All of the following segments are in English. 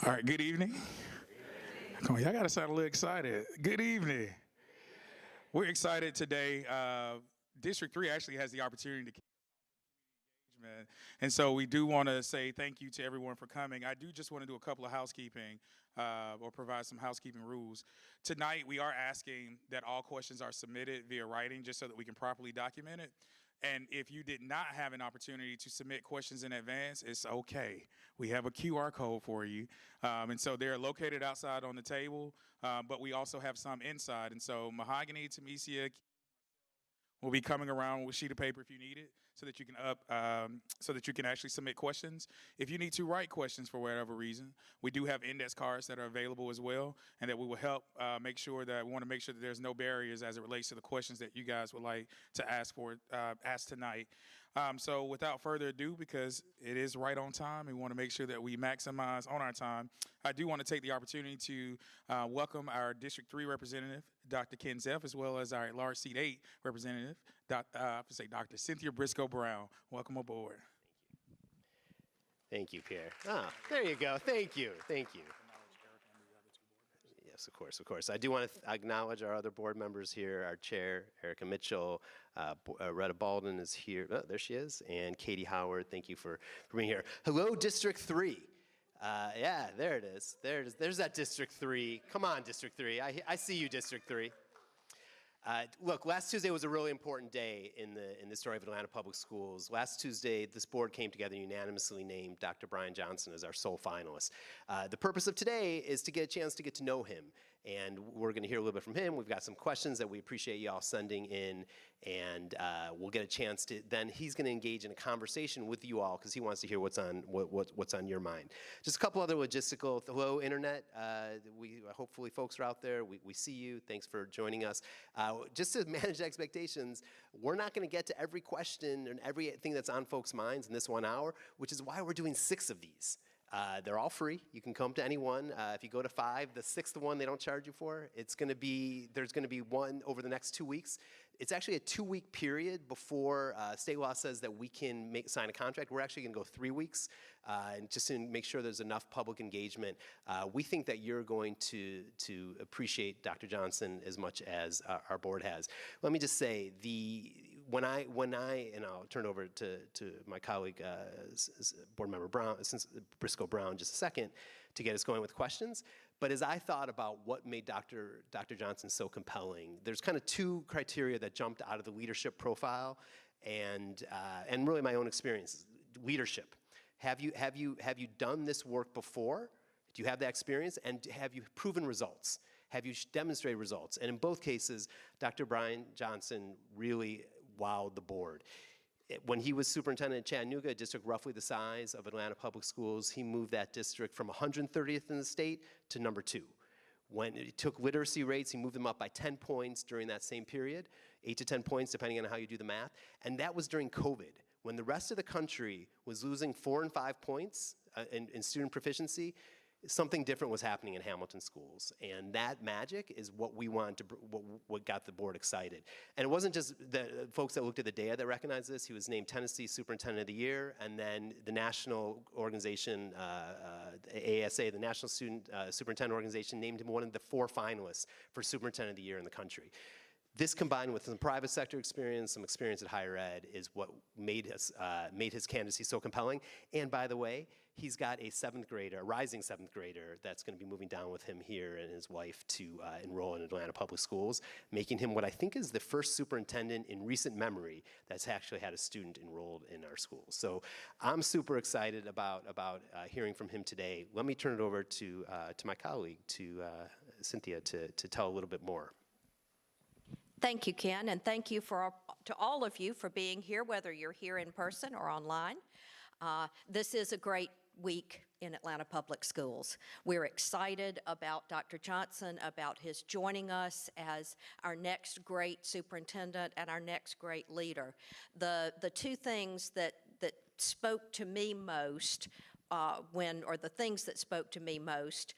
All right, good evening. Come on, y'all gotta sound a little excited. Good evening. We're excited today. District 3 actually has the opportunity to engagement. And so we do want to say thank you to everyone for coming. I do just want to do a couple of housekeeping or provide some housekeeping rules. Tonight, we are asking that all questions are submitted via writing just so that we can properly document it. And if you did not have an opportunity to submit questions in advance, it's okay. We have a QR code for you. And so they're located outside on the table, but we also have some inside. And so Mahogany, Tamesia will be coming around with a sheet of paper if you need it, so that you can actually submit questions. If you need to write questions for whatever reason, we do have index cards that are available as well, and that we will help make sure that there's no barriers as it relates to the questions that you guys would like to ask tonight. So without further ado, because it is right on time, we want to make sure that we maximize on our time. I do want to take the opportunity to welcome our District 3 representative, Dr. Ken Zeff, as well as our large seat 8 representative, Dr. Cynthia Briscoe-Brown. Welcome aboard. Thank you, Pierre. Ah, there you go. Thank you. Thank you. Yes, of course, of course. I do want to acknowledge our other board members here. Our chair, Erica Mitchell, Retta Baldwin is here. Oh, there she is. And Katie Howard, thank you for being here. Hello, District 3. Yeah, there it is. There it is. There's that District 3. Come on, District 3. I see you, District 3. Look, last Tuesday was a really important day in the story of Atlanta Public Schools. Last Tuesday, this board came together and unanimously named Dr. Bryan Johnson as our sole finalist. The purpose of today is to get a chance to get to know him, and we're going to hear a little bit from him. We've got some questions that we appreciate you all sending in, and we'll get a chance to, then he's going to engage in a conversation with you all because he wants to hear what's on your mind. Just a couple other logistical, hello internet, hopefully folks are out there, we see you, thanks for joining us. Just to manage expectations, we're not going to get to every question and everything that's on folks' minds in this 1 hour, which is why we're doing 6 of these. They're all free. You can come to any one. If you go to 5, the 6th one they don't charge you for. There's going to be one over the next 2 weeks. It's actually a 2-week period before state law says that we can sign a contract. We're actually going to go 3 weeks, and just to make sure there's enough public engagement. We think that you're going to appreciate Dr. Johnson as much as our board has. Let me just say, when I and I'll turn it over to my colleague, board member Briscoe-Brown, in just a second, to get us going with questions. But as I thought about what made Dr. Johnson so compelling, there's kind of 2 criteria that jumped out of the leadership profile, and really my own experiences. Leadership. Have you done this work before? Do you have that experience? And have you proven results? Have you demonstrated results? And in both cases, Dr. Bryan Johnson really wowed the board. When he was superintendent in Chattanooga, a district roughly the size of Atlanta Public Schools, he moved that district from 130th in the state to number 2. When he took literacy rates, he moved them up by 10 points during that same period, 8 to 10 points depending on how you do the math, and that was during COVID. When the rest of the country was losing 4 and 5 points in student proficiency, something different was happening in Hamilton schools, and that magic is what we wanted to, what got the board excited. And it wasn't just the folks that looked at the data that recognized this. He was named Tennessee Superintendent of the Year, and then the national organization, ASA, the National Student Superintendent Organization, named him one of the 4 finalists for Superintendent of the Year in the country. This combined with some private sector experience, some experience at higher ed, is what made his candidacy so compelling. And by the way, he's got a 7th grader, a rising 7th grader, that's going to be moving down with him here and his wife to enroll in Atlanta Public Schools, making him what I think is the first superintendent in recent memory that's actually had a student enrolled in our schools. So I'm super excited about hearing from him today. Let me turn it over to my colleague, to Cynthia, to tell a little bit more. Thank you, Ken, and thank you to all of you for being here, whether you're here in person or online. This is a great week in Atlanta Public Schools. We're excited about Dr. Johnson, about his joining us as our next great superintendent and our next great leader. The 2 things that spoke to me most the things that spoke to me most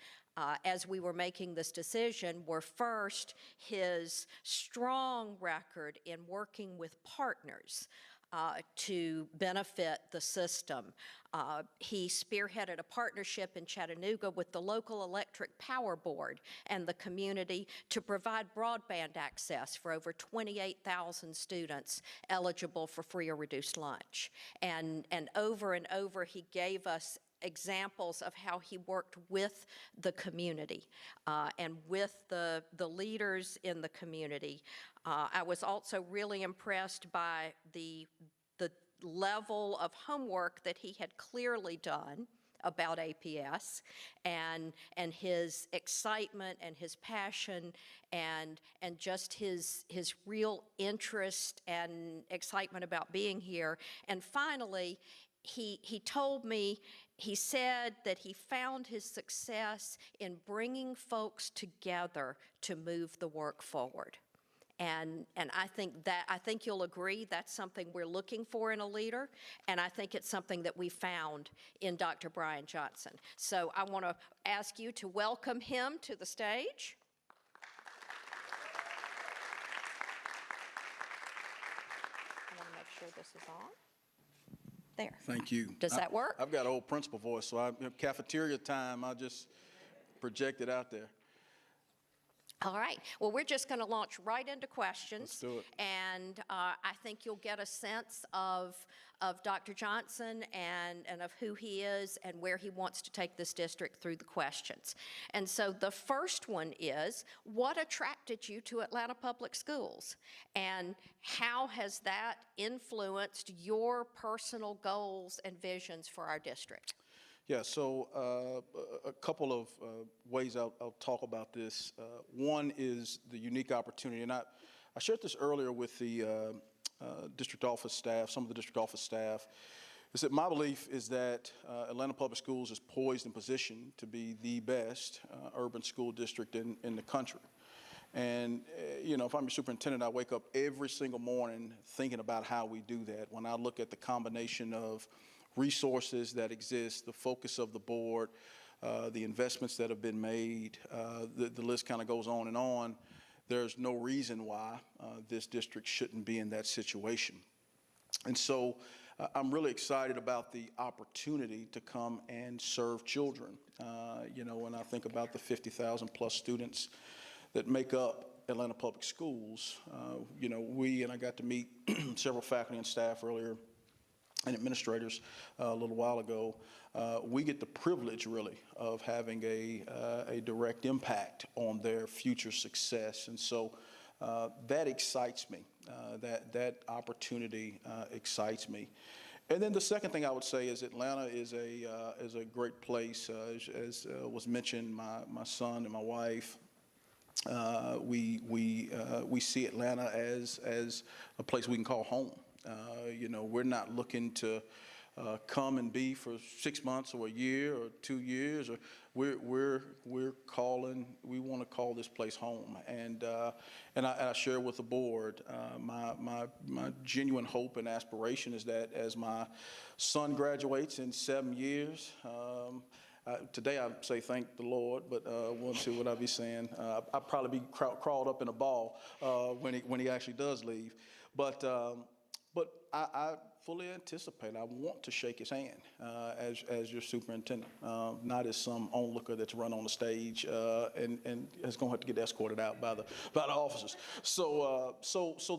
as we were making this decision were first his strong record in working with partners to benefit the system. He spearheaded a partnership in Chattanooga with the local electric power board and the community to provide broadband access for over 28,000 students eligible for free or reduced lunch. And over he gave us examples of how he worked with the community and with the leaders in the community. I was also really impressed by the level of homework that he had clearly done about APS and his excitement and his passion and just his real interest and excitement about being here. And finally, he told me, he said that he found his success in bringing folks together to move the work forward. And I think you'll agree that's something we're looking for in a leader, and I think it's something that we found in Dr. Bryan Johnson. So I want to ask you to welcome him to the stage. I want to make sure this is on. There. Thank you. Does that work? I've got old principal voice, so cafeteria time, I'll just project it out there. All right. Well, we're just going to launch right into questions. Let's do it. And I think you'll get a sense of Dr. Johnson and of who he is and where he wants to take this district through the questions. And so the first one is, what attracted you to Atlanta Public Schools? And how has that influenced your personal goals and visions for our district? Yeah, so a couple of ways I'll talk about this. One is the unique opportunity, and I shared this earlier with the district office staff, some of the district office staff, is that my belief is that Atlanta Public Schools is poised and positioned to be the best urban school district in the country. And, you know, if I'm your superintendent, I wake up every single morning thinking about how we do that. When I look at the combination of resources that exist, the focus of the board, the investments that have been made, the list kind of goes on and on. There's no reason why this district shouldn't be in that situation. And so I'm really excited about the opportunity to come and serve children. You know, when I think about the 50,000 plus students that make up Atlanta Public Schools, you know, and I got to meet several faculty and staff earlier and administrators a little while ago. We get the privilege, really, of having a direct impact on their future success. And so that excites me. That opportunity excites me. And then the second thing I would say is Atlanta is a great place. As was mentioned, my son and my wife, we see Atlanta as a place we can call home. You know, we're not looking to come and be for 6 months or a year or 2 years. Or we want to call this place home. And I share with the board my genuine hope and aspiration is that as my son graduates in 7 years. Today I say thank the Lord, but we'll see what I'll be saying. I'll probably be crawled up in a ball when he actually does leave. But I fully anticipate, I want to shake his hand as your superintendent, not as some onlooker that's run on the stage and is going to have to get escorted out by the officers. So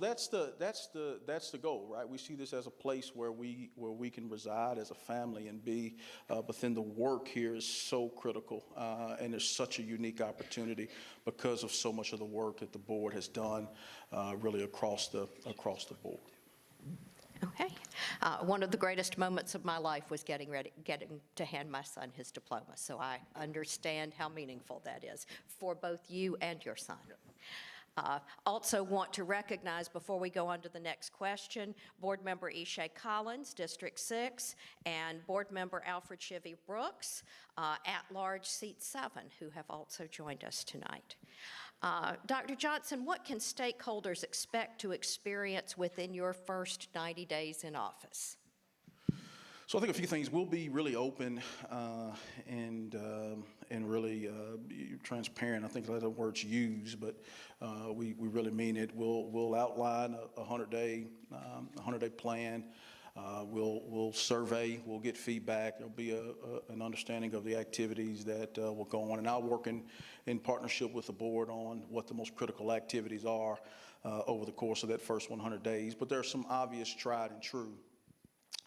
that's the goal, right? We see this as a place where we can reside as a family and be, but then the work here is so critical, and there's such a unique opportunity because of so much of the work that the board has done, really across the board. Okay. One of the greatest moments of my life was getting to hand my son his diploma. So I understand how meaningful that is for both you and your son. Also want to recognize, before we go on to the next question, Board Member Ishay Collins, District 6, and Board Member Alfred Shivy Brooks, at-large Seat 7, who have also joined us tonight. Dr. Johnson, what can stakeholders expect to experience within your first 90 days in office? So I think a few things. We'll be really open and really transparent. I think a lot of the words used, but we really mean it. We'll outline a 100-day plan. We'll survey. We'll get feedback. There'll be an understanding of the activities that will go on, and I'll work in partnership with the board on what the most critical activities are over the course of that first 100 days. But there are some obvious tried and true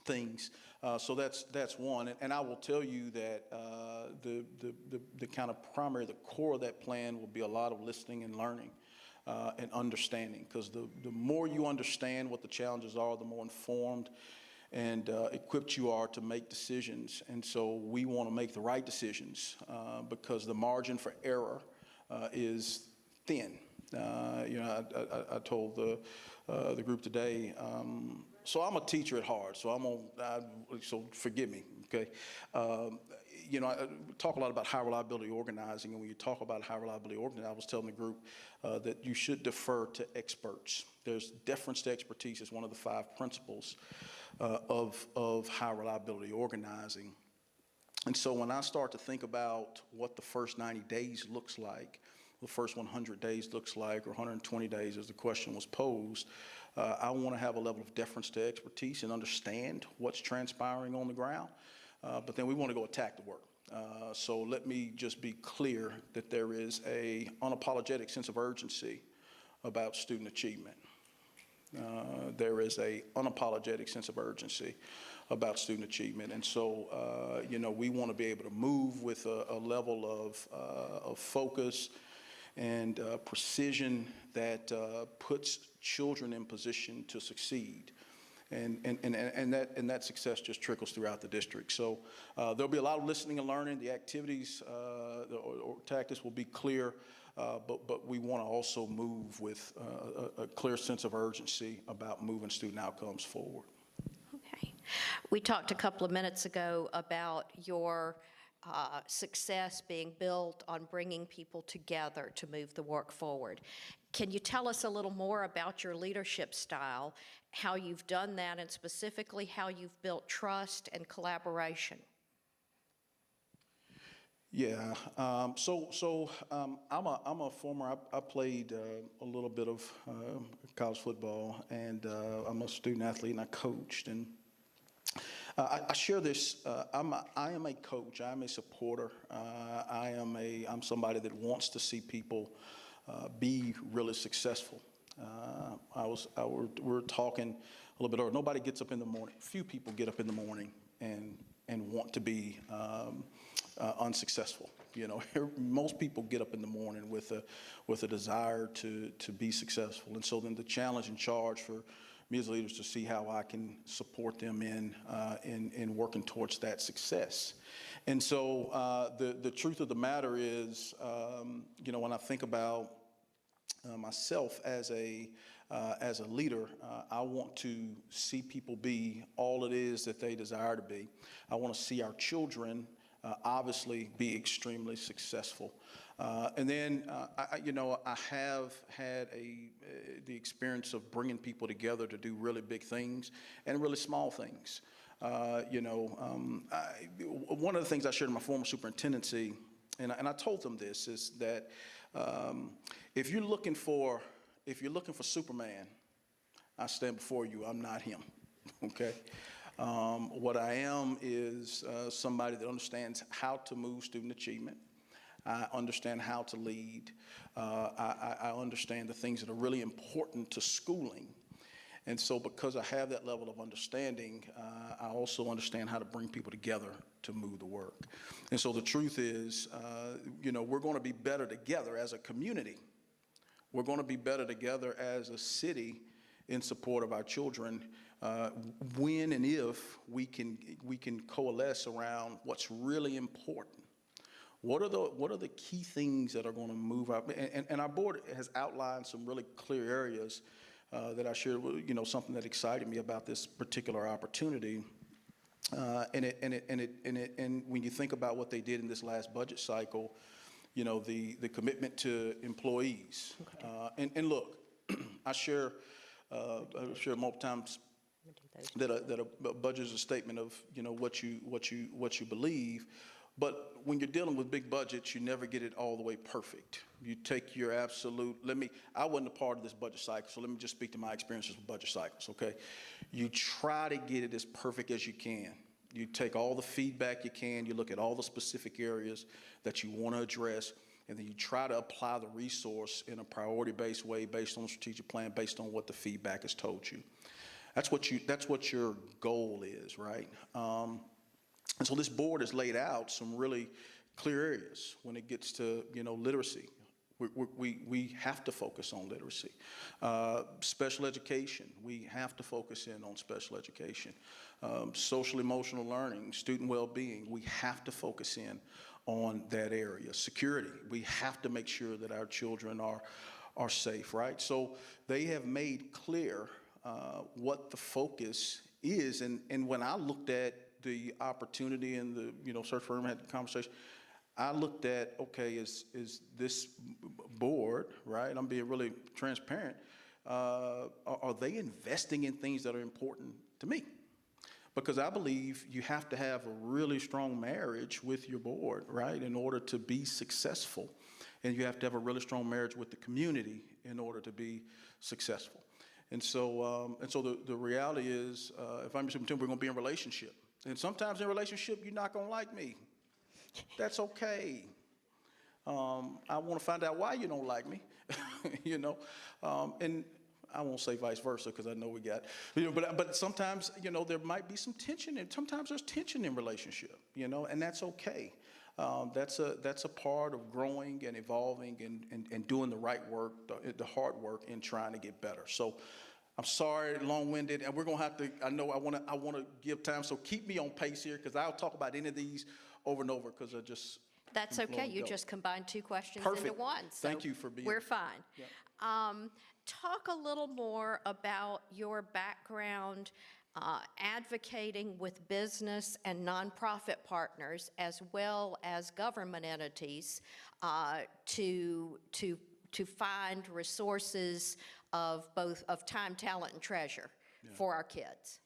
things. So that's one, and I will tell you that the kind of primary, the core of that plan will be a lot of listening and learning and understanding, because the more you understand what the challenges are, the more informed and equipped you are to make decisions. And so we want to make the right decisions because the margin for error is thin. I told the group today, so I'm a teacher at heart, so so forgive me, okay? I talk a lot about high reliability organizing, and when you talk about high reliability organizing, I was telling the group that you should defer to experts. There's deference to expertise is one of the 5 principles of high reliability organizing. And so when I start to think about what the first 90 days looks like, the first 100 days looks like, or 120 days as the question was posed, I want to have a level of deference to expertise and understand what's transpiring on the ground, but then we want to go attack the work. So let me just be clear that there is an unapologetic sense of urgency about student achievement. There is an unapologetic sense of urgency about student achievement. And so, we want to be able to move with a level of focus and precision that puts children in position to succeed. And that success just trickles throughout the district. So there'll be a lot of listening and learning. The activities or tactics will be clear, but we want to also move with a clear sense of urgency about moving student outcomes forward. Okay. We talked a couple of minutes ago about your success being built on bringing people together to move the work forward. Can you tell us a little more about your leadership style, how you've done that, and specifically how you've built trust and collaboration? Yeah, I'm a former, I played a little bit of college football, and I'm a student athlete, and I coached, and I share this. I am a coach. I am a supporter. I'm somebody that wants to see people be really successful. We're talking a little bit earlier. Nobody gets up in the morning. Few people get up in the morning and want to be unsuccessful. Most people get up in the morning with a desire to be successful. And so then the challenge and charge for me as leaders to see how I can support them in working towards that success. And so the truth of the matter is, when I think about myself as a leader, I want to see people be all it is that they desire to be. I want to see our children obviously be extremely successful. And then, I have had the experience of bringing people together to do really big things and really small things. One of the things I shared in my former superintendency, and I told them this, is that if you're looking for Superman, I stand before you. I'm not him. Okay. What I am is somebody that understands how to move student achievement. I understand how to lead. I understand the things that are really important to schooling. And so because I have that level of understanding, I also understand how to bring people together to move the work. And so the truth is, we're going to be better together as a community. We're going to be better together as a city in support of our children when and if we can coalesce around what's really important. What are the key things that are going to move out? And our board has outlined some really clear areas that I shared. Something that excited me about this particular opportunity. And when you think about what they did in this last budget cycle, the commitment to employees. And look, I share multiple times. those. that a budget is a statement of, what you believe. But when you're dealing with big budgets, you never get it all the way perfect. You take your absolute, I wasn't a part of this budget cycle, so let me just speak to my experiences with budget cycles, okay? You try to get it as perfect as you can. You take all the feedback you can, you look at all the specific areas that you want to address, and then you try to apply the resource in a priority-based way based on a strategic plan, based on what the feedback has told you. That's what your goal is, right? And so this board has laid out some really clear areas when it gets to, literacy. We have to focus on literacy. Special education, we have to focus in on special education. Social emotional learning, student well-being, we have to focus in on that area. Security, we have to make sure that our children are safe, right? So they have made clear what the focus is. And when I looked at the opportunity and the search firm had the conversation, I looked at, okay, is this board, right? I'm being really transparent. Are they investing in things that are important to me? Because I believe you have to have a really strong marriage with your board, right, in order to be successful. And you have to have a really strong marriage with the community in order to be successful. And so the reality is, if I'm your superintendent, we're going to be in a relationship. And sometimes in a relationship, you're not going to like me. That's okay. I want to find out why you don't like me, and I won't say vice versa because I know we got, but sometimes, there might be some tension, and sometimes there's tension in relationship, and that's okay. That's a part of growing and evolving and doing the right work, the hard work in trying to get better. So I'm sorry, long-winded, and we're going to have to, I know I want to give time, so keep me on pace here because I'll talk about any of these over and over because I just. That's okay. You just combined two questions Perfect. into one. So thank you for being. We're fine. Yeah. Talk a little more about your background advocating with business and nonprofit partners as well as government entities to find resources of both of time, talent, and treasure for our kids.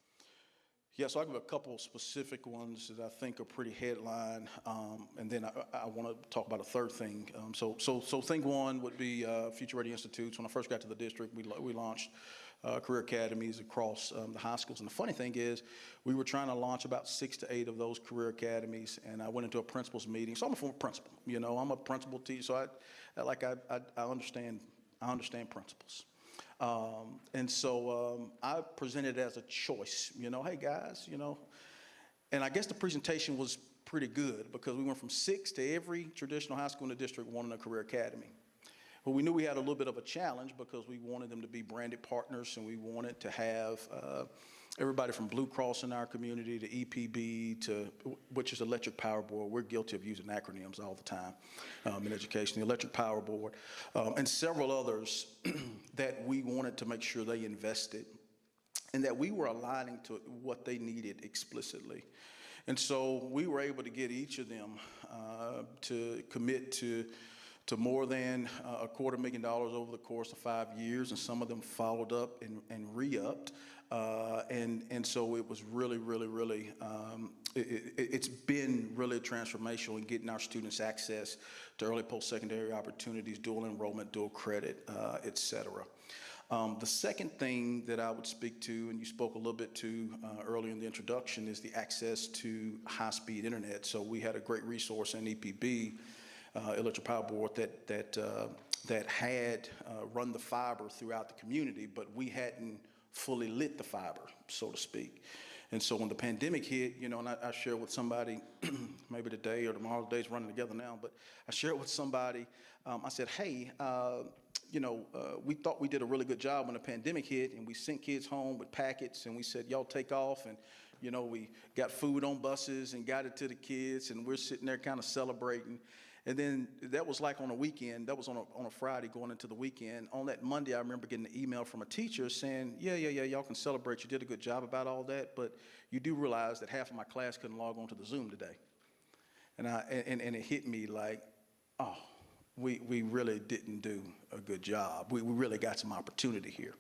Yeah, so I give a couple of specific ones that I think are pretty headline, and then I want to talk about a third thing. So thing one would be Future Ready Institutes. When I first got to the district, we launched career academies across the high schools. And the funny thing is, we were trying to launch about 6 to 8 of those career academies, and I went into a principal's meeting. So I'm a former principal, I'm a principal teacher, so I understand principles. And so I presented it as a choice, hey guys, and I guess the presentation was pretty good because we went from 6 to every traditional high school in the district wanting a career academy. But we knew we had a little bit of a challenge because we wanted them to be branded partners, and we wanted to have everybody from Blue Cross in our community to EPB which is Electric Power Board. We're guilty of using acronyms all the time in education. The Electric Power Board and several others that we wanted to make sure they invested and that we were aligning to what they needed explicitly. And so we were able to get each of them to commit to more than $250,000 over the course of 5 years, and some of them followed up and re-upped. And so it was really, it's been really transformational in getting our students access to early post-secondary opportunities, dual enrollment, dual credit, et cetera. The second thing that I would speak to, and you spoke a little bit to earlier in the introduction, is the access to high-speed internet. So we had a great resource in EPB, Electric Power Board, that had run the fiber throughout the community, but we hadn't fully lit the fiber, so to speak. And so when the pandemic hit, and I shared with somebody, maybe today or tomorrow, the day's running together now, but I shared with somebody, I said, hey, we thought we did a really good job when the pandemic hit, and we sent kids home with packets, and we said, y'all take off, and we got food on buses and got it to the kids, and we're sitting there kind of celebrating. And then that was like on a weekend. That was on a Friday going into the weekend. On that Monday, I remember getting an email from a teacher saying, yeah, y'all can celebrate. You did a good job about all that, but you do realize that half of my class couldn't log on to the Zoom today. And it hit me like, oh, we really didn't do a good job. We really got some opportunity here.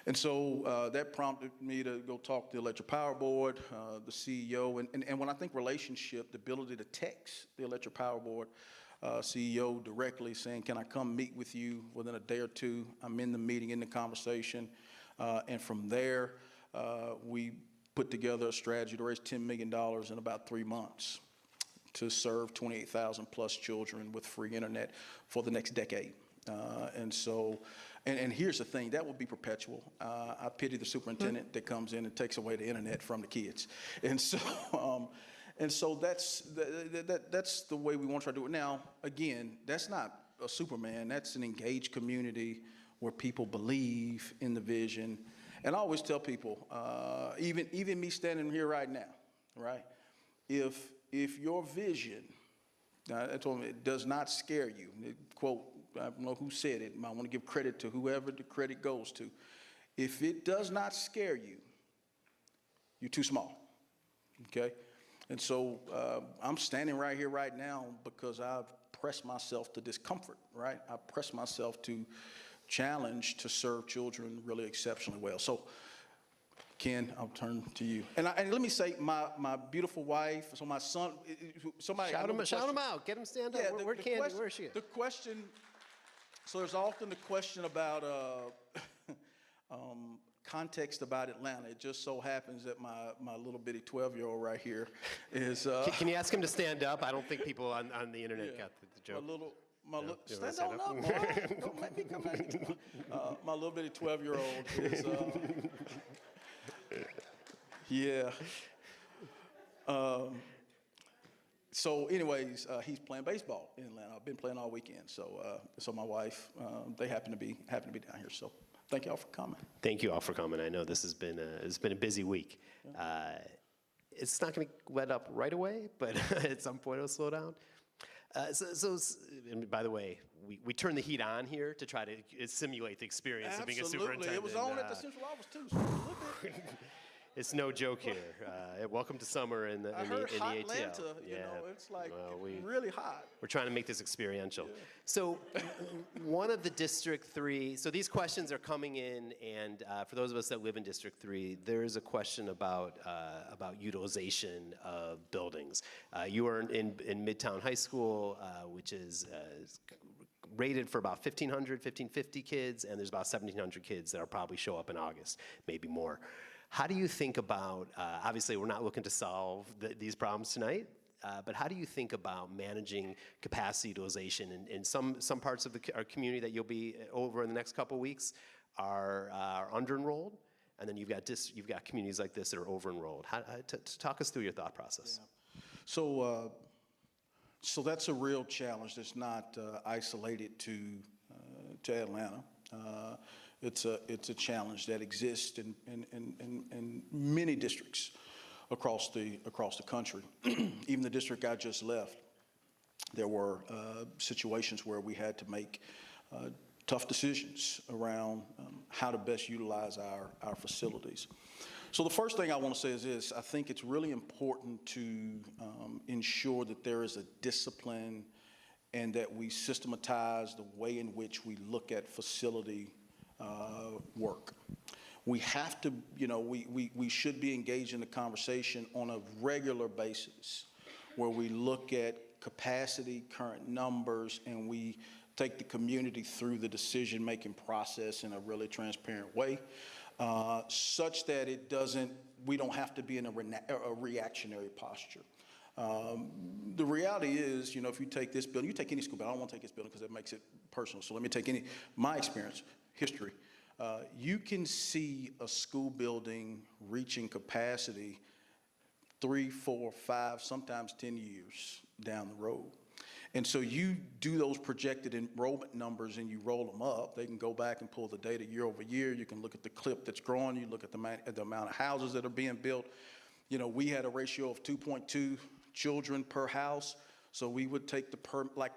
And so that prompted me to go talk to the Electric Power Board, the CEO, and when I think relationship, the ability to text the Electric Power Board CEO directly saying, can I come meet with you within a day or two? I'm in the meeting, in the conversation, and from there, we put together a strategy to raise $10 million in about 3 months to serve 28,000 plus children with free internet for the next decade. And so, and here's the thing, that will be perpetual. I pity the superintendent that comes in and takes away the internet from the kids. And so, that's the way we want to try to do it. Now, again, that's not a Superman. That's an engaged community where people believe in the vision. And I always tell people, even me standing here right now, right? If your vision, I told him, it does not scare you. Quote, I don't know who said it. I want to give credit to whoever the credit goes to. If it does not scare you, you're too small, okay? And so I'm standing right here right now because I've pressed myself to discomfort, right? I pressed myself to challenge to serve children really exceptionally well. So, Ken, I'll turn to you. And let me say, my beautiful wife, so my son, somebody— Shout him out, get him stand up. Yeah, Where is she? The question, so there's often the question about context about Atlanta. It just so happens that my little bitty 12-year-old right here is— Can you ask him to stand up? I don't think people on the internet got the joke. Stand on up, boy. Don't make me come back. My little bitty 12-year-old is— yeah. So anyways, he's playing baseball in Atlanta. I've been playing all weekend. So my wife, they happen to be down here. So thank you all for coming. Thank you all for coming. I know this has been a busy week. It's not going to let up right away, but at some point it'll slow down. And by the way, we turn the heat on here to try to simulate the experience of being a superintendent. It was on at the central office too. So a little bit. It's no joke here. Welcome to summer in the hot ATL. Atlanta, you know, it's like really hot. We're trying to make this experiential. Yeah. So one of the District 3, so these questions are coming in, and for those of us that live in District 3, there is a question about utilization of buildings. You are in Midtown High School, which is rated for about 1,50 kids, and there's about 1,700 kids that'll probably show up in August, maybe more. How do you think about, obviously we're not looking to solve these problems tonight, but how do you think about managing capacity utilization in some parts of our community that you'll be over in the next couple of weeks are under-enrolled, and then you've got communities like this that are over-enrolled. Talk us through your thought process. Yeah. So that's a real challenge that's not isolated to Atlanta. It's a challenge that exists in many districts across the country. Even the district I just left, there were situations where we had to make tough decisions around how to best utilize our facilities. So the first thing I want to say is this: I think it's really important to ensure that there is a discipline and that we systematize the way in which we look at facility work. We have to, we should be engaged in the conversation on a regular basis where we look at capacity, current numbers, and we take the community through the decision-making process in a really transparent way, such that we don't have to be in a reactionary posture. The reality is, if you take this building, you take any school building, I don't want to take this building because it makes it personal, so let me take my experience, history. You can see a school building reaching capacity 3, 4, 5, sometimes 10 years down the road. And so you do those projected enrollment numbers and you roll them up. They can go back and pull the data year over year. You can look at the clip that's growing. You look at the amount of houses that are being built. We had a ratio of 2.2 children per house. So we would take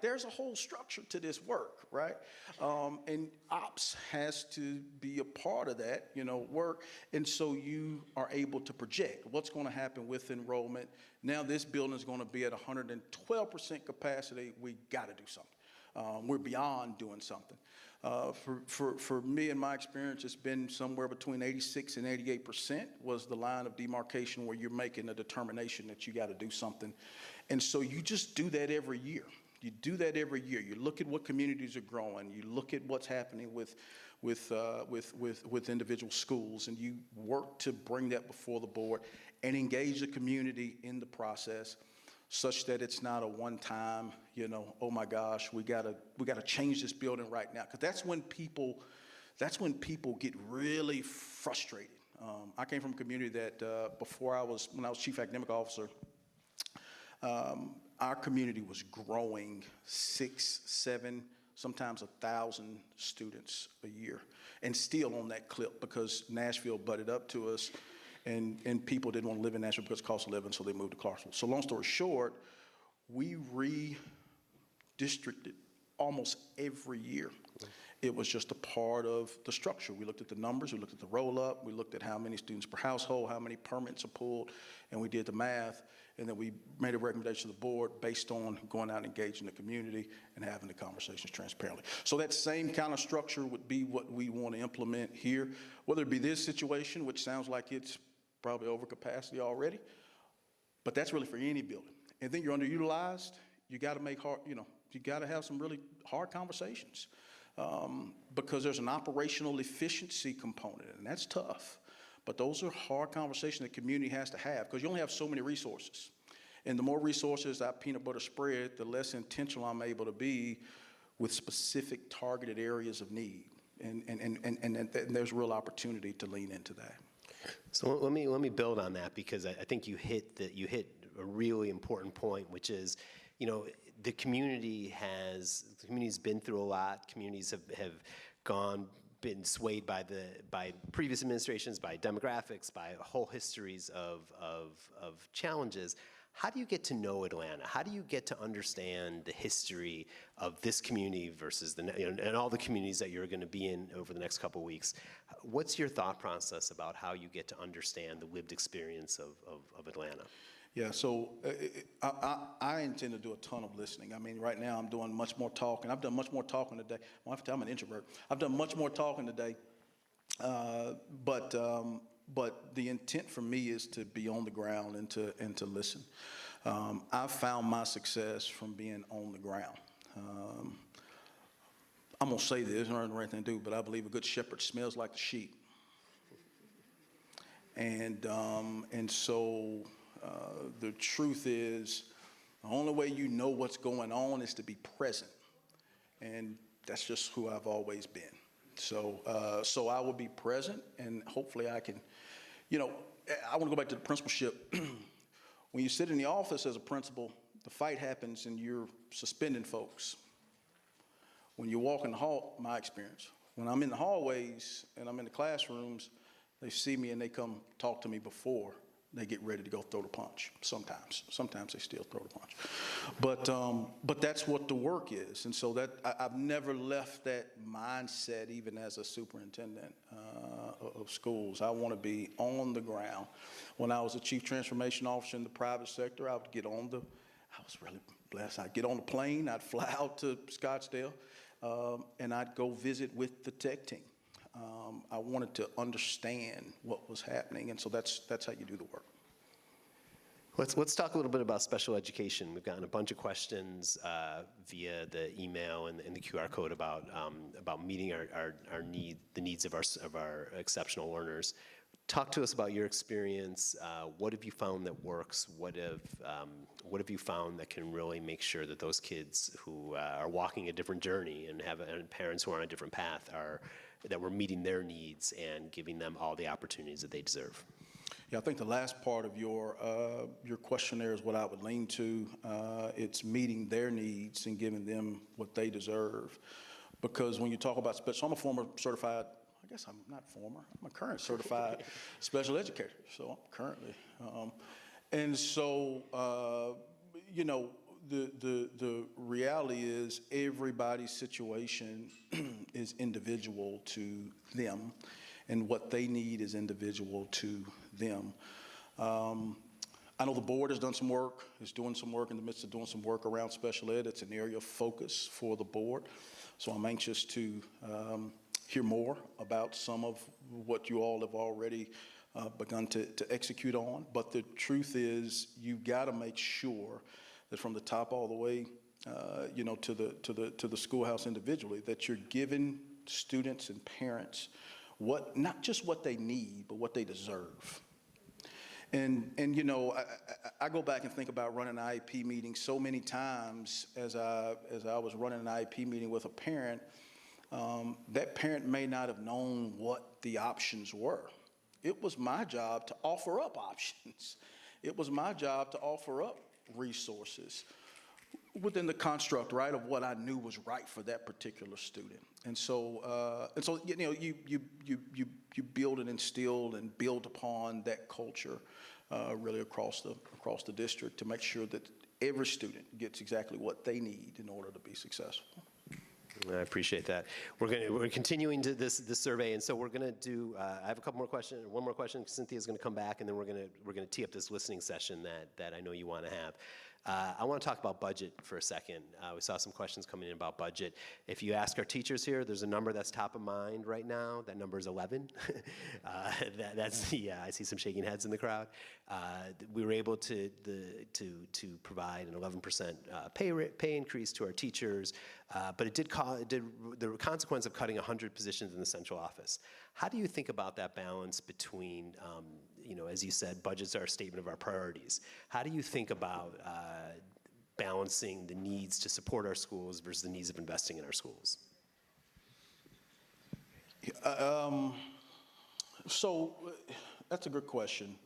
there's a whole structure to this work, right? And ops has to be a part of that, work. And so you are able to project what's going to happen with enrollment. Now this building is going to be at 112% capacity. We got to do something. We're beyond doing something. For me, in my experience, it's been somewhere between 86 and 88% was the line of demarcation where you're making a determination that you got to do something. And so you just do that every year. You do that every year. You look at what communities are growing. You look at what's happening with individual schools, and you work to bring that before the board and engage the community in the process, such that it's not a one-time, oh my gosh, we gotta change this building right now, because that's when people get really frustrated. I came from a community that when I was chief academic officer, our community was growing 6, 7, sometimes 1,000 students a year, and still on that clip because Nashville butted up to us, and people didn't want to live in Nashville because of cost of living, so they moved to Clarksville. So long story short, we redistricted almost every year. It was just a part of the structure. We looked at the numbers, we looked at the roll-up, we looked at how many students per household, how many permits are pulled, and we did the math, and then we made a recommendation to the board based on going out and engaging the community and having the conversations transparently. So that same kind of structure would be what we want to implement here, whether it be this situation, which sounds like it's probably over capacity already, but that's really for any building. And then you're underutilized, you got to make hard, you got to have some really hard conversations. Because there's an operational efficiency component, and that's tough. But those are hard conversations the community has to have, because you only have so many resources. And the more resources I peanut butter spread, the less intentional I'm able to be with specific targeted areas of need. And there's real opportunity to lean into that. So let me build on that, because I think you hit a really important point, which is, the community's been through a lot. Communities have been swayed by previous administrations, by demographics, by whole histories of challenges. How do you get to know Atlanta? How do you get to understand the history of this community versus and all the communities that you're going to be in over the next couple of weeks? What's your thought process about how you get to understand the lived experience of Atlanta? Yeah, so I intend to do a ton of listening. I mean, right now I'm doing much more talking. I've done much more talking today. Well, I have to tell I'm an introvert. I've done much more talking today, but the intent for me is to be on the ground and to listen. I've found my success from being on the ground. I'm gonna say this, I don't have anything to do, but I believe a good shepherd smells like the sheep, and so. The truth is, the only way you know what's going on is to be present, and that's just who I've always been. So I will be present, and hopefully I can, I want to go back to the principalship. When you sit in the office as a principal, the fight happens and you're suspending folks. When you walk in the hall, my experience, when I'm in the hallways and I'm in the classrooms, they see me and they come talk to me before they get ready to go throw the punch. Sometimes they still throw the punch, but that's what the work is. And so that I've never left that mindset, even as a superintendent of schools. I want to be on the ground. When I was a chief transformation officer in the private sector, I was really blessed. I'd get on the plane, I'd fly out to Scottsdale, and I'd go visit with the tech team. I wanted to understand what was happening, and so that's how you do the work. Let's talk a little bit about special education. We've gotten a bunch of questions via the email and the QR code about meeting the needs of our exceptional learners. Talk to us about your experience. What have you found that works? What have you found that can really make sure that those kids who are walking a different journey and have parents who are on a different path that we're meeting their needs and giving them all the opportunities that they deserve? Yeah, I think the last part of your question there is what I would lean to. It's meeting their needs and giving them what they deserve. Because when you talk about special, I'm a former certified, I guess I'm not former, I'm a current certified special educator. So I'm currently. And so, the reality is everybody's situation is individual to them, and what they need is individual to them. I know the board has done some work, is doing some work in the midst of doing some work around special ed. It's an area of focus for the board. So I'm anxious to hear more about some of what you all have already begun to execute on. But the truth is, you've got to make sure that from the top all the way, to the schoolhouse individually, that you're giving students and parents not just what they need, but what they deserve. And I go back and think about running an IEP meeting so many times as I was running an IEP meeting with a parent. That parent may not have known what the options were. It was my job to offer up options. It was my job to offer up resources within the construct, right, of what I knew was right for that particular student. And so you build and instill and build upon that culture really across the district to make sure that every student gets exactly what they need in order to be successful. I appreciate that. We're continuing to this survey, and so we're going to do. I have a couple more questions. One more question. Cynthia's going to come back, and then we're going to tee up this listening session that I know you want to have. I want to talk about budget for a second. We saw some questions coming in about budget. If you ask our teachers here, there's a number that's top of mind right now. That number is 11. I see some shaking heads in the crowd. We were able to provide an 11% pay increase to our teachers, but the consequence of cutting 100 positions in the central office. How do you think about that balance between, as you said, budgets are a statement of our priorities. How do you think about balancing the needs to support our schools versus the needs of investing in our schools? So that's a good question.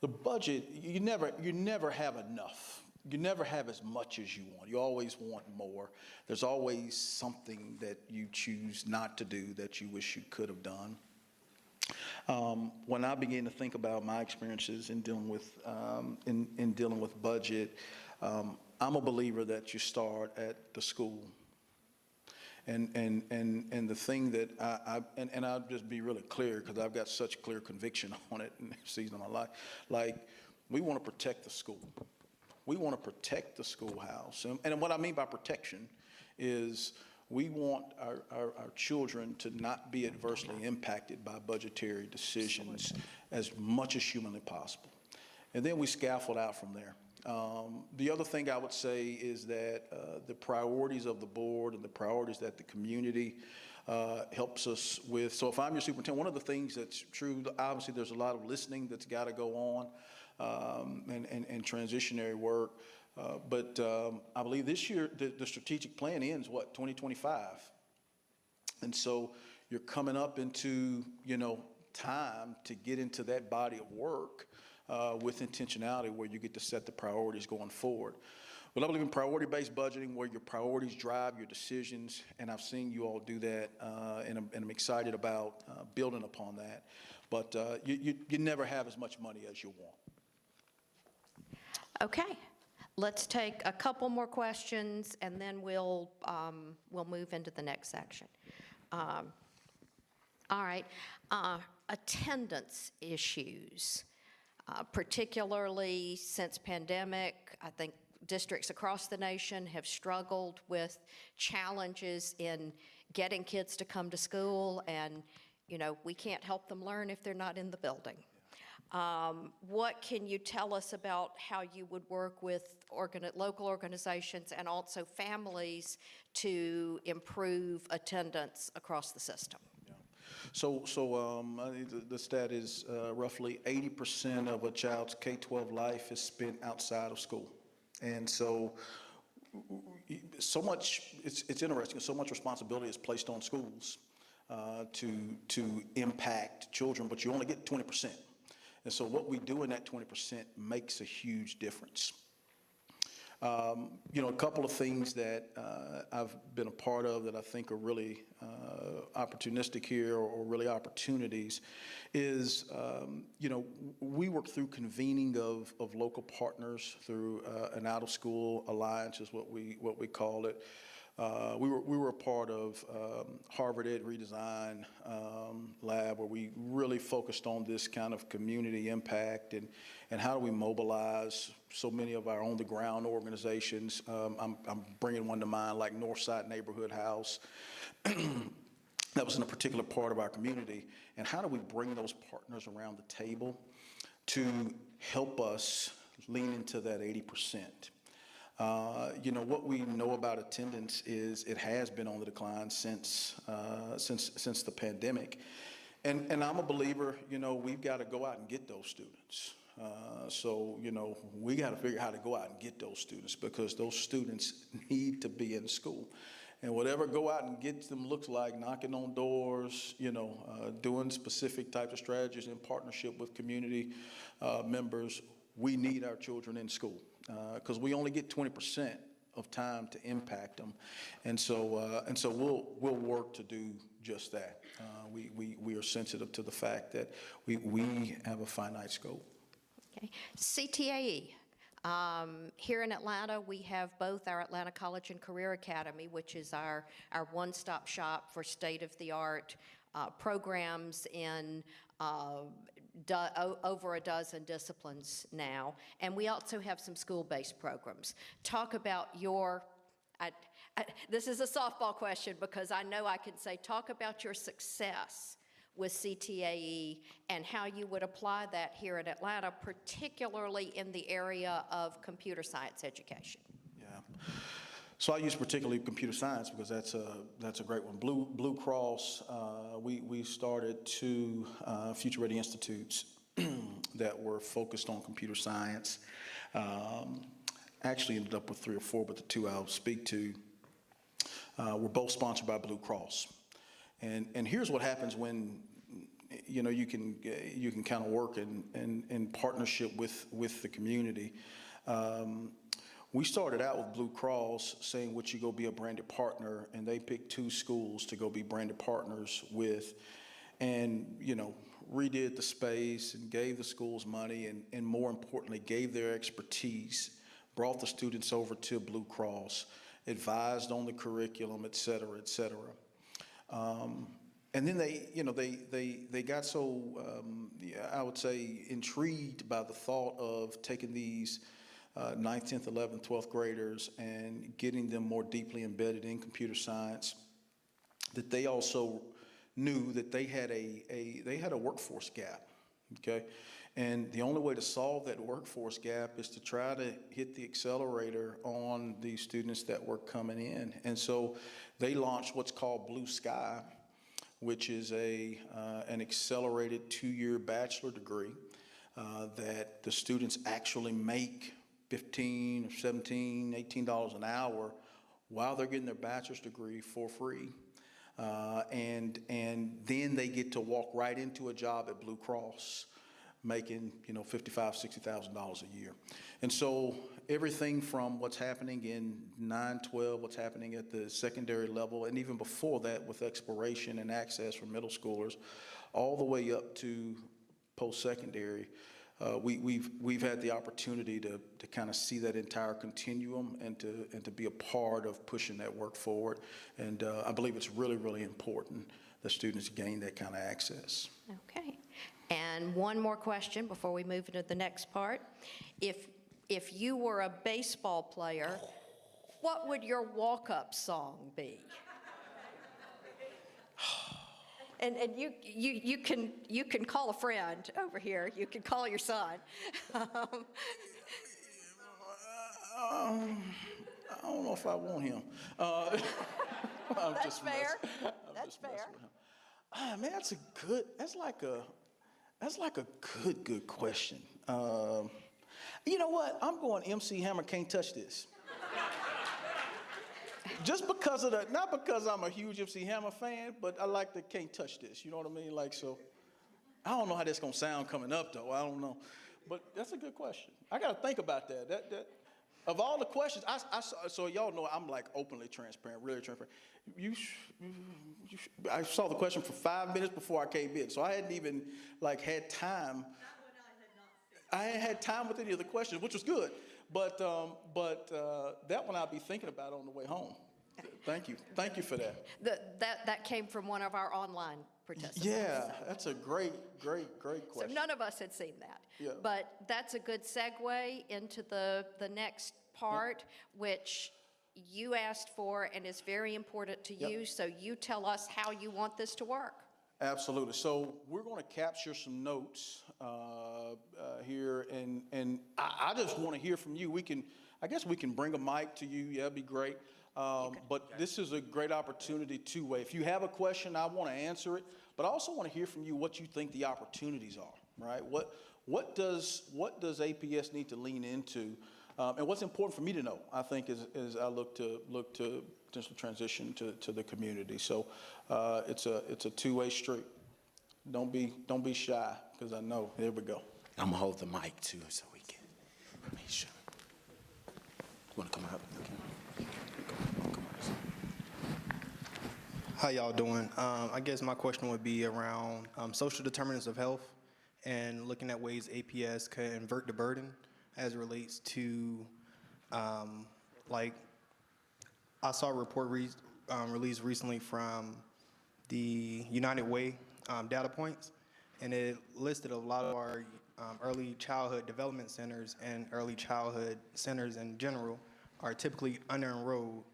The budget, you never have enough. You never have as much as you want. You always want more. There's always something that you choose not to do that you wish you could have done. When I began to think about my experiences in dealing with budget, I'm a believer that you start at the school. And the thing that I'll just be really clear, because I've got such clear conviction on it in this season of my life. Like, we want to protect the school. We want to protect the schoolhouse. And what I mean by protection is we want our children to not be adversely impacted by budgetary decisions as much as humanly possible. And then we scaffold out from there. The other thing I would say is that the priorities of the board and the priorities that the community helps us with. So if I'm your superintendent, one of the things that's true, obviously there's a lot of listening that's got to go on and transitionary work. But I believe this year the strategic plan ends, 2025? And so you're coming up into, time to get into that body of work with intentionality where you get to set the priorities going forward. Well, I believe in priority-based budgeting where your priorities drive your decisions, and I've seen you all do that, and I'm excited about building upon that. But you never have as much money as you want. Okay, let's take a couple more questions, and then we'll move into the next section. All right, attendance issues, particularly since pandemic. I think districts across the nation have struggled with challenges in getting kids to come to school, and we can't help them learn if they're not in the building. What can you tell us about how you would work with local organizations and also families to improve attendance across the system? Yeah. So I think the stat is roughly 80% of a child's K-12 life is spent outside of school. And so much, it's interesting, so much responsibility is placed on schools to impact children, but you only get 20%. And so what we do in that 20% makes a huge difference. A couple of things that I've been a part of that I think are really opportunistic here or really opportunities is, we work through convening of local partners through an out-of-school alliance is what we call it. We were a part of Harvard Ed Redesign Lab, where we really focused on this kind of community impact and how do we mobilize so many of our on-the-ground organizations. I'm bringing one to mind, like Northside Neighborhood House. That was in a particular part of our community. And how do we bring those partners around the table to help us lean into that 80%? What we know about attendance is it has been on the decline since the pandemic. And I'm a believer, we've got to go out and get those students. We got to figure out how to go out and get those students, because those students need to be in school. And whatever go out and get them looks like knocking on doors, doing specific types of strategies in partnership with community members. We need our children in school, because we only get 20% of time to impact them. And so we'll work to do just that. We are sensitive to the fact that we have a finite scope. Okay. CTAE. Here in Atlanta, we have both our Atlanta College and Career Academy, which is our one-stop shop for state-of-the-art programs in over a dozen disciplines now. And we also have some school-based programs. Talk about this is a softball question, because I know I can say, talk about your success with CTAE and how you would apply that here in Atlanta, particularly in the area of computer science education. Yeah. So I use particularly computer science because that's a great one. Blue Cross, we started two Future Ready Institutes that were focused on computer science. Actually ended up with 3 or 4, but the 2 I'll speak to were both sponsored by Blue Cross. And here's what happens when you can kind of work in partnership with the community. We started out with Blue Cross saying, would you go be a branded partner? And they picked 2 schools to go be branded partners with, and redid the space and gave the schools money, and more importantly, gave their expertise, brought the students over to Blue Cross, advised on the curriculum, et cetera, et cetera. And then they got so, I would say, intrigued by the thought of taking these 9th, 10th, 11th, 12th graders and getting them more deeply embedded in computer science, that they also knew that they had a workforce gap, okay? And the only way to solve that workforce gap is to try to hit the accelerator on these students that were coming in. And so they launched what's called Blue Sky, which is an accelerated 2-year bachelor degree that the students actually make $15 or $17, $18 an hour while they're getting their bachelor's degree for free. And then they get to walk right into a job at Blue Cross, making $55,000, $60,000 a year. And so everything from what's happening in 9-12, what's happening at the secondary level, and even before that with exploration and access for middle schoolers, all the way up to post-secondary, we've had the opportunity to kind of see that entire continuum and to be a part of pushing that work forward. And I believe it's really, really important that students gain that kind of access. Okay. And one more question before we move into the next part. If you were a baseball player, what would your walk-up song be? And you can call a friend over here. You can call your son. I don't know if I want him. That's fair. That's fair. Man, that's like a good question. You know what? I'm going MC Hammer, Can't Touch This. Just because of not because I'm a huge MC Hammer fan, but I like the Can't Touch This. You know what I mean? Like, so I don't know how that's gonna sound coming up though. I don't know, but that's a good question. I got to think about that. That of all the questions, so y'all know I'm like openly transparent, really transparent. I saw the question for 5 minutes before I came in, so I hadn't even like had time. I hadn't had time with any of the questions, which was good. But that one I'll be thinking about on the way home. Thank you. Thank you for that. That came from one of our online participants. Yeah, that's a great So question. none of us had seen that. Yeah. But that's a good segue into the next part, which you asked for and is very important to you. So you tell us how you want this to work. Absolutely. So we're going to capture some notes here, and I just want to hear from you. I guess we can bring a mic to you. Yeah, that'd be great. But this is a great opportunity two-way. If you have a question, I want to answer it, but I also want to hear from you what you think the opportunities are, right? What does APS need to lean into? And what's important for me to know, I think, as I look to potential transition to the community. So it's a two-way street. Don't be shy, because I know. Here we go. I'm gonna hold the mic too, so we can make sure. You wanna come up? Okay. How y'all doing? I guess my question would be around social determinants of health and looking at ways APS can invert the burden as it relates to, like, I saw a report released recently from the United Way data points, and it listed a lot of our early childhood development centers and early childhood centers in general are typically under-enrolled,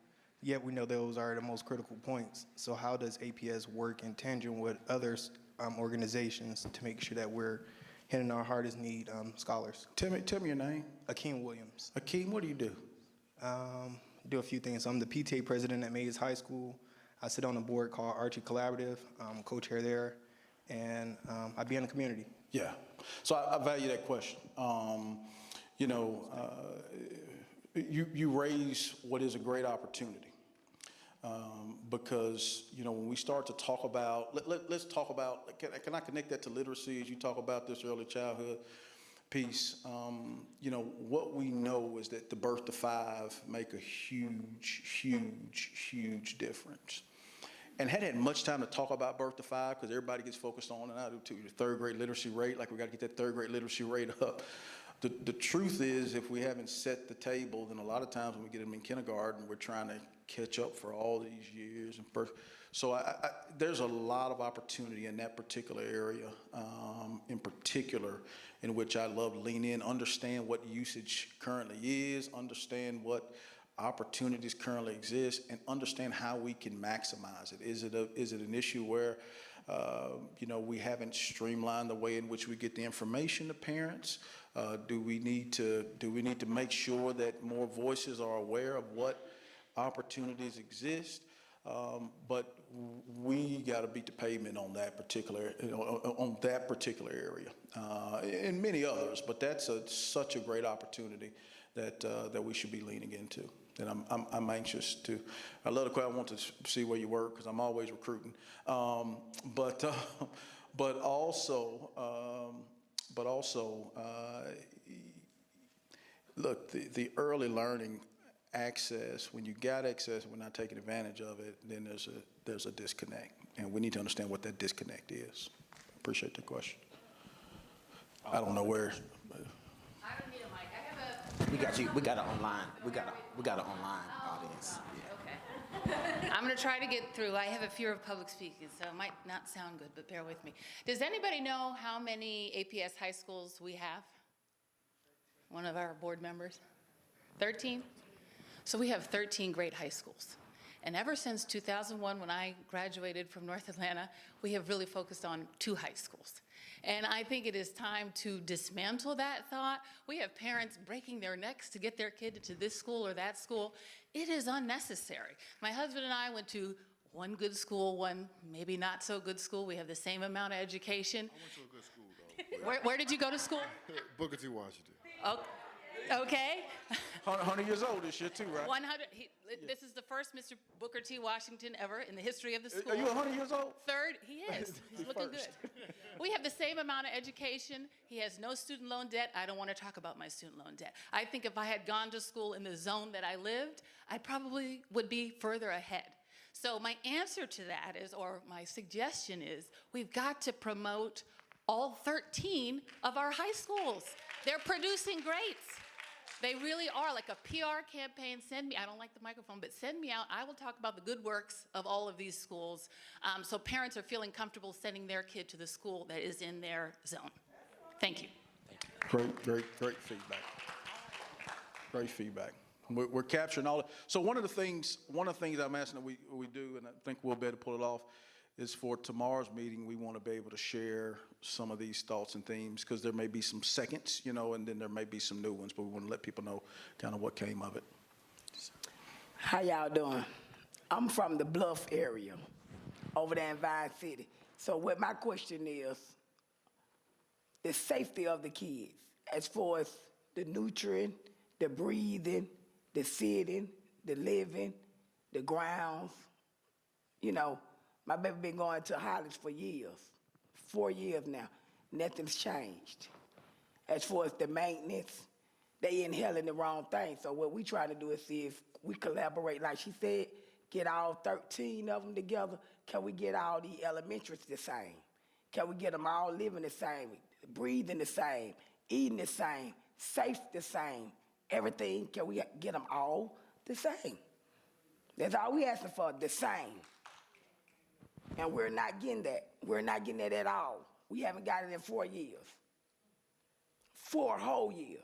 yet we know those are the most critical points. So how does APS work in tandem with other organizations to make sure that we're hitting our hardest need scholars? Tell me your name. Akeem Williams. Akeem, what do you do? Do a few things. I'm the PTA president at Mays High School. I sit on a board called Archie Collaborative. I'm co-chair there, and I be in the community. Yeah. So I value that question. You know, you raise what is a great opportunity, because, you know, when we start to talk about, let's talk about, can I connect that to literacy as you talk about this early childhood piece? You know, what we know is that the birth to 5 make a huge difference. And hadn't had much time to talk about birth to 5 because everybody gets focused on, and I do too, the third grade literacy rate, like we got to get that third grade literacy rate up. The truth is, if we haven't set the table, then a lot of times when we get them in kindergarten, we're trying to catch up for all these years. And so there's a lot of opportunity in that particular area, in particular, in which I love to lean in, understand what usage currently is, understand what opportunities currently exist, and understand how we can maximize it. Is it an issue where you know, we haven't streamlined the way in which we get the information to parents? Do we need to make sure that more voices are aware of what opportunities exist? But we got to beat the pavement on that particular, on that particular area, and many others. But that's such a great opportunity that we should be leaning into. And I'm anxious to. I love the question. I want to see where you work because I'm always recruiting. But also, look, the early learning access. When you got access, we're not taking advantage of it. Then there's a disconnect, and we need to understand what that disconnect is. Appreciate the question. I don't know where. I don't need a mic. I have a. We got you. We got it online. We got an online audience. Yeah. Okay. I'm going to try to get through. I have a fear of public speaking, so it might not sound good, but bear with me. Does anybody know how many APS high schools we have? One of our board members? 13? So we have 13 great high schools. And ever since 2001, when I graduated from North Atlanta, we have really focused on 2 high schools. And I think it is time to dismantle that thought. We have parents breaking their necks to get their kid into this school or that school. It is unnecessary. My husband and I went to one good school, one maybe not so good school. We have the same amount of education. I went to a good school, though. Where did you go to school? Booker T. Washington. Oh, okay. 100 years old this year too, right? 100. This is the first Mr. Booker T. Washington ever in the history of the school. Are you 100 years old? Third, he is. He's looking good. We have the same amount of education. He has no student loan debt. I don't want to talk about my student loan debt. I think if I had gone to school in the zone that I lived, I probably would be further ahead. So my answer to that is, or my suggestion is, we've got to promote all 13 of our high schools. They're producing greats. They really are like a PR campaign. Send me, I don't like the microphone, but send me out. I will talk about the good works of all of these schools, so parents are feeling comfortable sending their kid to the school that is in their zone. Thank you. Great feedback. Great feedback. We're capturing all of, so one of the things I'm asking that we do, and I think we'll be able to pull it off, is for tomorrow's meeting, we want to be able to share some of these thoughts and themes, because there may be some seconds, you know, and then there may be some new ones, but we want to let people know kind of what came of it. How y'all doing? I'm from the Bluff area, over there in Vine City. So what my question is, the safety of the kids, as far as the nutrient, the breathing, the sitting, the living, the grounds. You know, my baby been going to Hollis for years, 4 years now. Nothing's changed. As far as the maintenance, they inhaling the wrong thing. So what we trying to do is see if we collaborate, like she said, get all 13 of them together. Can we get all the elementaries the same? Can we get them all living the same, breathing the same, eating the same, safe the same, everything? Can we get them all the same? That's all we asking for, the same. And we're not getting that. We're not getting that at all. We haven't got it in 4 years. 4 whole years.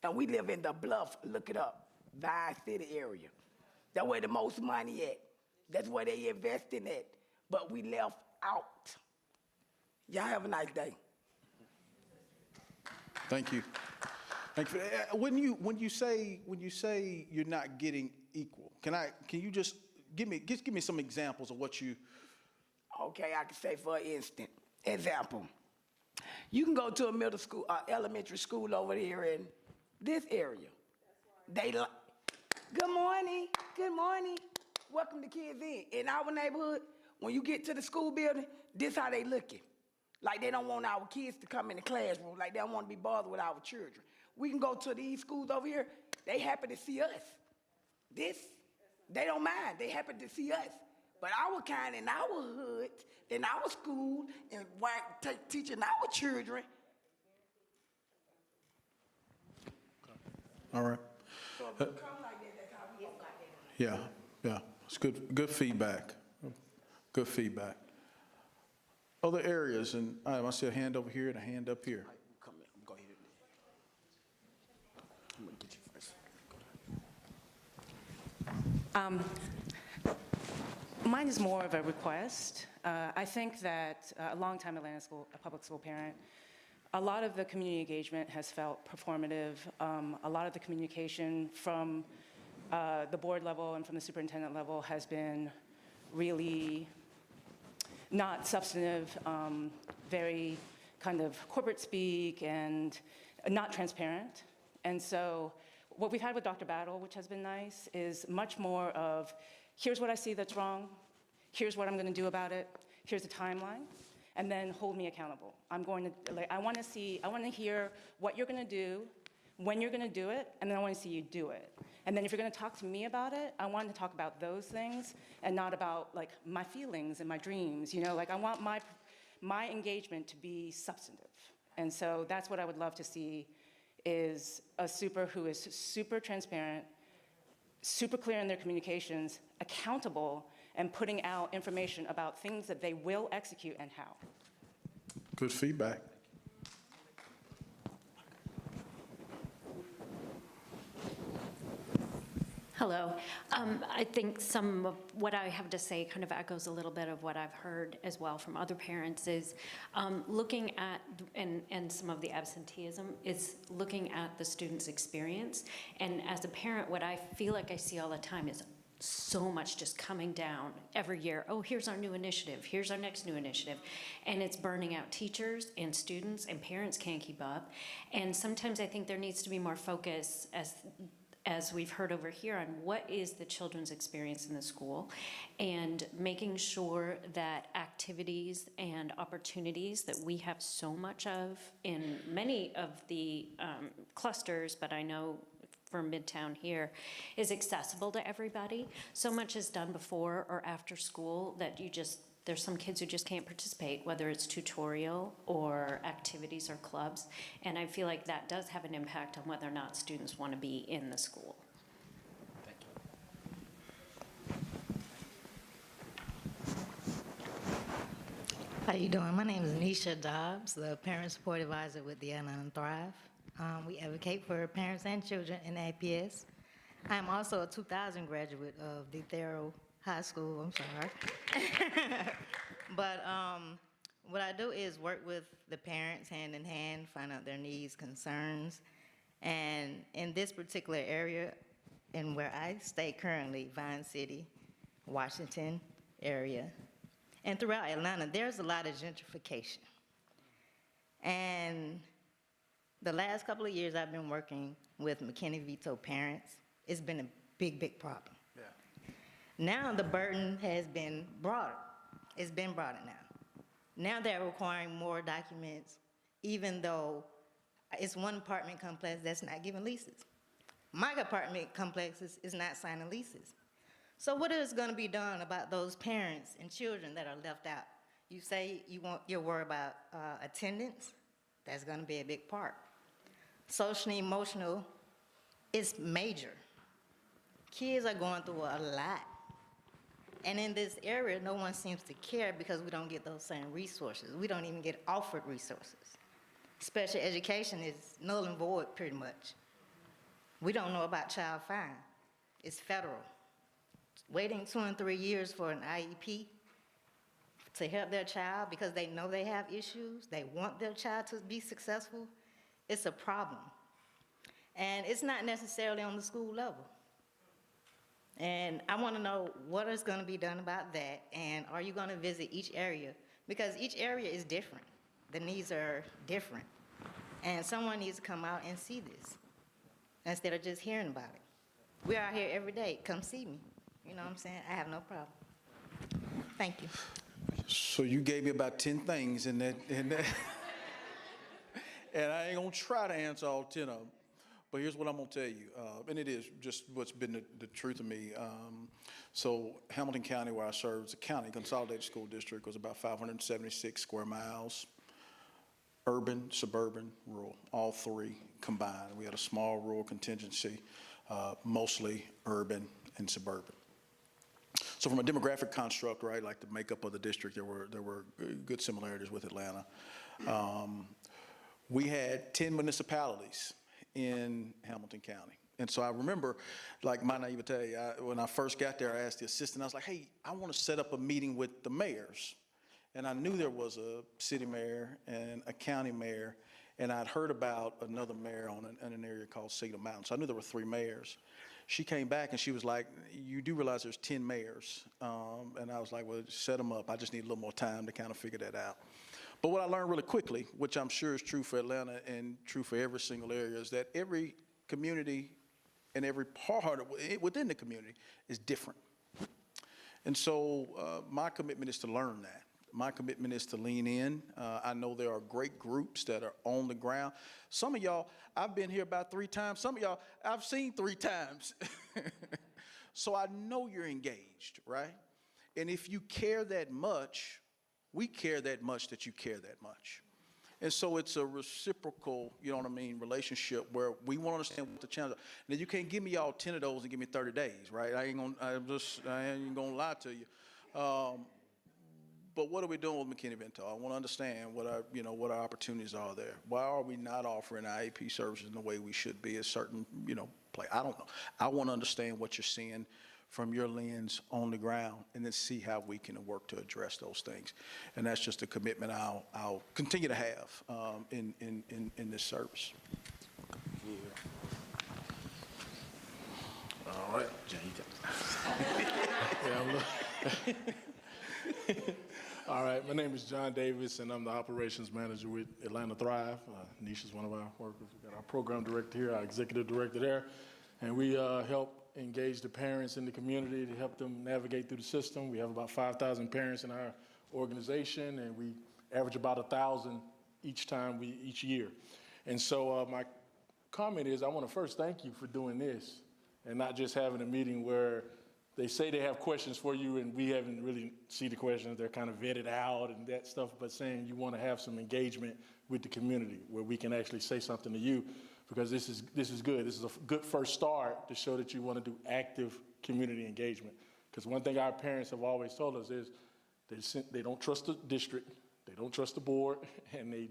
And we live in the Bluff, look it up, Vine City area. That's where the most money at. That's where they investing at. But we left out. Y'all have a nice day. Thank you. Thank you. When you say you're not getting equal, can you just give me some examples of what you? Okay, I can say for example, you can go to a middle school, elementary school over here in this area. Good morning, welcome the kids in. In our neighborhood, when you get to the school building, this how they looking. Like they don't want our kids to come in the classroom, like they don't want to be bothered with our children. We can go to these schools over here, they happy to see us. They don't mind, they happy to see us. But our kind in our hood, in our school, and teaching our children. All right. So if we come like that, that's how we go. Yeah. It's good feedback. Good feedback. Other areas, and I see a hand over here and a hand up here. Come in. Go ahead. I'm going to get you first. Mine is more of a request. I think that a longtime Atlanta public school parent, a lot of the community engagement has felt performative. A lot of the communication from the board level and from the superintendent level has been really not substantive, very kind of corporate speak and not transparent. And so what we've had with Dr. Battle, which has been nice, is much more of, here's what I see that's wrong, here's what I'm going to do about it, here's a timeline, and then hold me accountable. I want to hear what you're going to do, when you're going to do it, and then I want to see you do it. And then if you're going to talk to me about it, I want to talk about those things and not about like my feelings and my dreams. You know, like I want my engagement to be substantive. And so that's what I would love to see, is a super who is super transparent, super clear in their communications, accountable, and putting out information about things that they will execute and how. Good feedback. Hello. I think some of what I have to say kind of echoes a little bit of what I've heard as well from other parents, is looking at, and some of the absenteeism, is looking at the student's experience. And as a parent, what I feel like I see all the time is so much just coming down every year. Oh, here's our new initiative. Here's our next new initiative. And it's burning out teachers and students, and parents can't keep up. And sometimes I think there needs to be more focus, as we've heard over here, on what is the children's experience in the school, and making sure that activities and opportunities that we have so much of in many of the clusters, but I know for Midtown here, is accessible to everybody. So much is done before or after school that you just There's some kids who just can't participate, whether it's tutorial or activities or clubs. And I feel like that does have an impact on whether or not students want to be in the school. How you doing? My name is Nisha Dobbs, the Parent Support Advisor with the Atlanta Thrive. We advocate for parents and children in APS. I am also a 2000 graduate of DeThero High School, I'm sorry. But what I do is work with the parents hand in hand, find out their needs, concerns. And in this particular area, and where I stay currently, Vine City, Washington area, and throughout Atlanta, there's a lot of gentrification. And the last couple of years I've been working with McKinney-Vito parents. It's been a big, big problem. Yeah. Now the burden has been broader. It's been broader now. Now they're requiring more documents, even though it's one apartment complex that's not giving leases. My apartment complexes is not signing leases. So what is going to be done about those parents and children that are left out? You say you're worried about attendance. That's going to be a big part. Social and emotional is major. Kids are going through a lot. And in this area, no one seems to care because we don't get those same resources. We don't even get offered resources. Special education is null and void pretty much. We don't know about child fine. It's federal. Waiting 2 and 3 years for an IEP to help their child because they know they have issues, they want their child to be successful, it's a problem. And it's not necessarily on the school level. And I want to know what is going to be done about that, and are you going to visit each area? Because each area is different. The needs are different. And someone needs to come out and see this instead of just hearing about it. We're out here every day. Come see me. You know what I'm saying? I have no problem. Thank you. So you gave me about 10 things in that. And I ain't going to try to answer all 10 of them. But here's what I'm going to tell you, and it is just what's been the truth of me. So Hamilton County, where I serve as a county consolidated school district, was about 576 square miles, urban, suburban, rural, all three combined. We had a small rural contingency, mostly urban and suburban. So from a demographic construct, right, like the makeup of the district, there were good similarities with Atlanta. We had 10 municipalities in Hamilton County. And so I remember, like my naivete, when I first got there, I asked the assistant, I was like, hey, I want to set up a meeting with the mayors. And I knew there was a city mayor and a county mayor, and I'd heard about another mayor in an area called Cedar Mountain. So I knew there were 3 mayors. She came back and she was like, you do realize there's 10 mayors. And I was like, well, set them up. I just need a little more time to kind of figure that out. But what I learned really quickly, which I'm sure is true for Atlanta and true for every single area, is that every community and every part within the community is different. And so my commitment is to learn that. My commitment is to lean in. I know there are great groups that are on the ground. Some of y'all, I've been here about 3 times. Some of y'all, I've seen 3 times. So I know you're engaged, right? And if you care that much, we care that much that you care that much. And so it's a reciprocal, you know what I mean, relationship where we want to understand what the challenges are. Now, you can't give me all 10 of those and give me 30 days, right? I ain't gonna lie to you. But what are we doing with McKinney-Vento? I want to understand what our opportunities are there. Why are we not offering IEP services in the way we should be at certain, play? I don't know. I want to understand what you're seeing from your lens on the ground, and then see how we can work to address those things. And that's just a commitment I'll continue to have in this service. Yeah. All right, Jay. All right, my name is John Davis, and I'm the operations manager with Atlanta Thrive. Nisha's one of our workers. We got our program director here, our executive director there, and we help engage the parents in the community to help them navigate through the system. We have about 5,000 parents in our organization, and we average about 1,000 each year. And so my comment is, I want to first thank you for doing this and not just having a meeting where they say they have questions for you, and we haven't really seen the questions. They're kind of vetted out and that stuff, but saying you want to have some engagement with the community where we can actually say something to you, because this is good. This is a good first start to show that you want to do active community engagement. Because one thing our parents have always told us is they don't trust the district, they don't trust the board, and they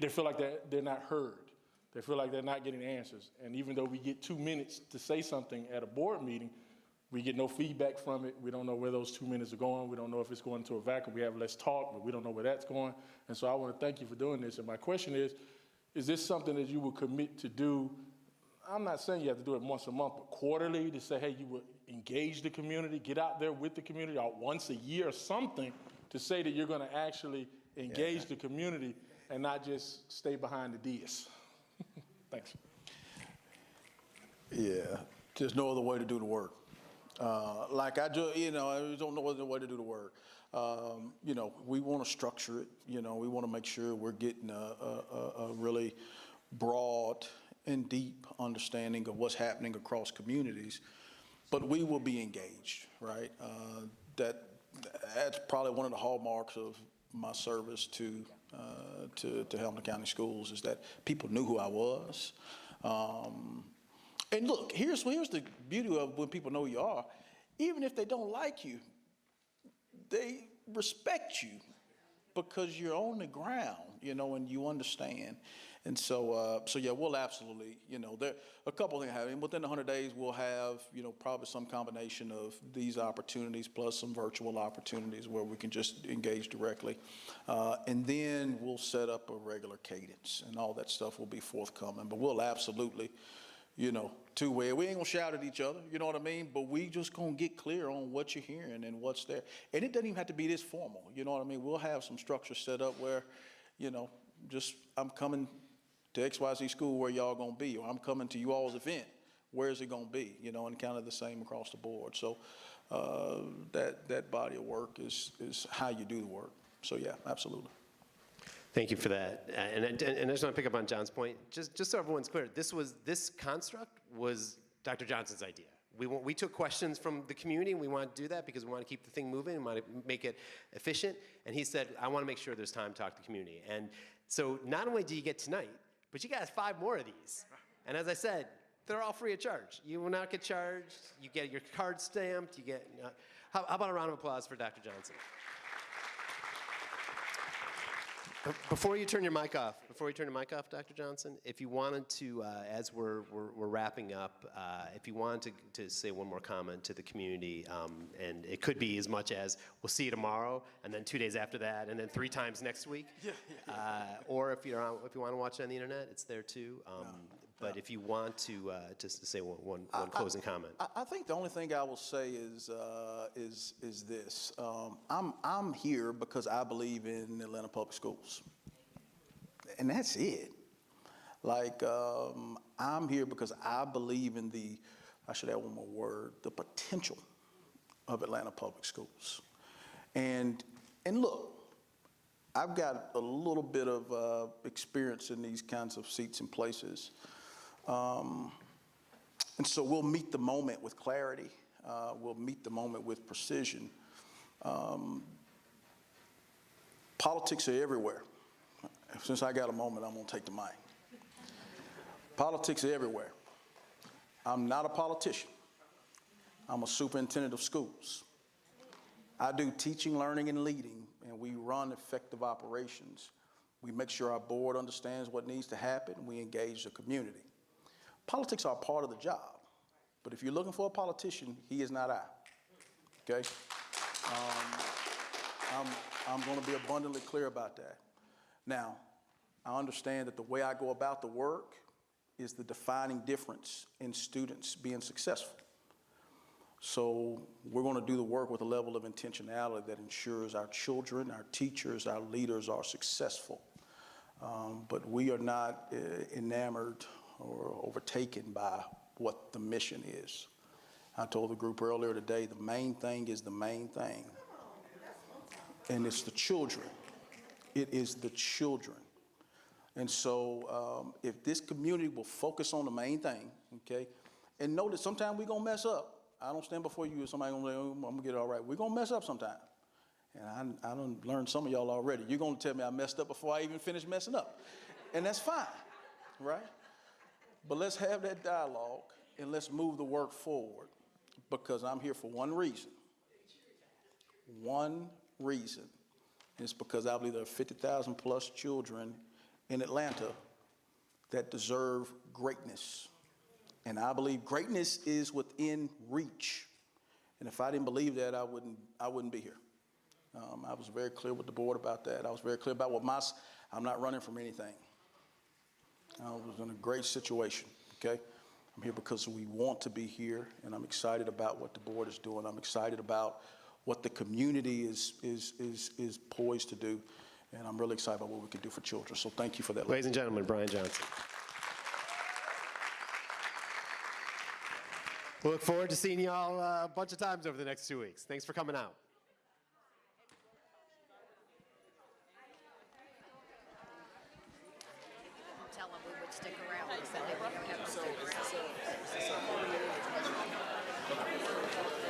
feel like they're not heard. They feel like they're not getting answers. And even though we get 2 minutes to say something at a board meeting, we get no feedback from it. We don't know where those 2 minutes are going. We don't know if it's going into a vacuum. We have less talk, but we don't know where that's going. And so I want to thank you for doing this. And my question is this something that you will commit to do? I'm not saying you have to do it once a month, but quarterly, to say, hey, you will engage the community, get out there with the community, or once a year or something, to say that you're going to actually engage the community and not just stay behind the dais. Thanks. Yeah, there's no other way to do the work. Like I just, I don't know other way to do the work. We want to structure it. We want to make sure we're getting a really broad and deep understanding of what's happening across communities, but we will be engaged, right? That's probably one of the hallmarks of my service to Hamilton County Schools, is that people knew who I was. And look, here's the beauty of when people know who you are. Even if they don't like you, they respect you because you're on the ground, and you understand. And so yeah, we'll absolutely, there a couple things happening. Within 100 days, we'll have, probably some combination of these opportunities plus some virtual opportunities where we can just engage directly. And then we'll set up a regular cadence, and all that stuff will be forthcoming. But we'll absolutely, two-way. We ain't gonna shout at each other, you know what I mean? But we just gonna get clear on what you're hearing and what's there. And it doesn't even have to be this formal, you know what I mean? We'll have some structure set up where, just I'm coming to XYZ school, where y'all gonna be, or I'm coming to you all's event, where's it gonna be, and kind of the same across the board. So that body of work is how you do the work. So yeah, absolutely. Thank you for that. And I just want to pick up on John's point. Just so everyone's clear, this construct was Dr. Johnson's idea. We took questions from the community, and we want to do that because we want to keep the thing moving and want to make it efficient. And he said, I want to make sure there's time to talk to the community. And so not only do you get tonight, but you got 5 more of these. And as I said, they're all free of charge. You will not get charged. You get your card stamped. You get. How about a round of applause for Dr. Johnson? Before you turn your mic off, Dr. Johnson, if you wanted to, as we're wrapping up, if you wanted to say one more comment to the community, and it could be as much as we'll see you tomorrow, and then 2 days after that, and then 3 times next week, or if you want to watch it on the internet, it's there too. But if you want to just say one closing comment, I think the only thing I will say is this: I'm here because I believe in Atlanta Public Schools, and that's it. Like I'm here because I believe in I should add one more word, the potential of Atlanta Public Schools, and look. I've got a little bit of experience in these kinds of seats and places. And so we'll meet the moment with clarity. We'll meet the moment with precision. Politics are everywhere. Since I got a moment, I'm going to take the mic. Politics are everywhere. I'm not a politician. I'm a superintendent of schools. I do teaching, learning, and leading, and we run effective operations. We make sure our board understands what needs to happen, and we engage the community. Politics are part of the job, but if you're looking for a politician, he is not I, okay? I'm going to be abundantly clear about that. Now, I understand that the way I go about the work is the defining difference in students being successful. So we're going to do the work with a level of intentionality that ensures our children, our teachers, our leaders are successful. But we are not enamored or overtaken by what the mission is. I told the group earlier today, the main thing is the main thing. And it's the children. It is the children. And so if this community will focus on the main thing, okay, and know that sometimes we're going to mess up. I don't stand before you as somebody gonna say, oh, I'm gonna get it all right. We're gonna mess up sometime. And I done learned some of y'all already. You're gonna tell me I messed up before I even finish messing up. And that's fine, right? But let's have that dialogue and let's move the work forward, because I'm here for one reason. One reason. And it's because I believe there are 50,000 plus children in Atlanta that deserve greatness. And I believe greatness is within reach. And if I didn't believe that, I wouldn't be here. I was very clear with the board about that. I was very clear about I'm not running from anything. I was in a great situation, okay? I'm here because we want to be here, and I'm excited about what the board is doing. I'm excited about what the community is poised to do, and I'm really excited about what we can do for children. So thank you for that. Ladies and gentlemen, Bryan Johnson. We look forward to seeing y'all a bunch of times over the next 2 weeks. Thanks for coming out. Tell them we would stick around. We said they were going to have to stick around.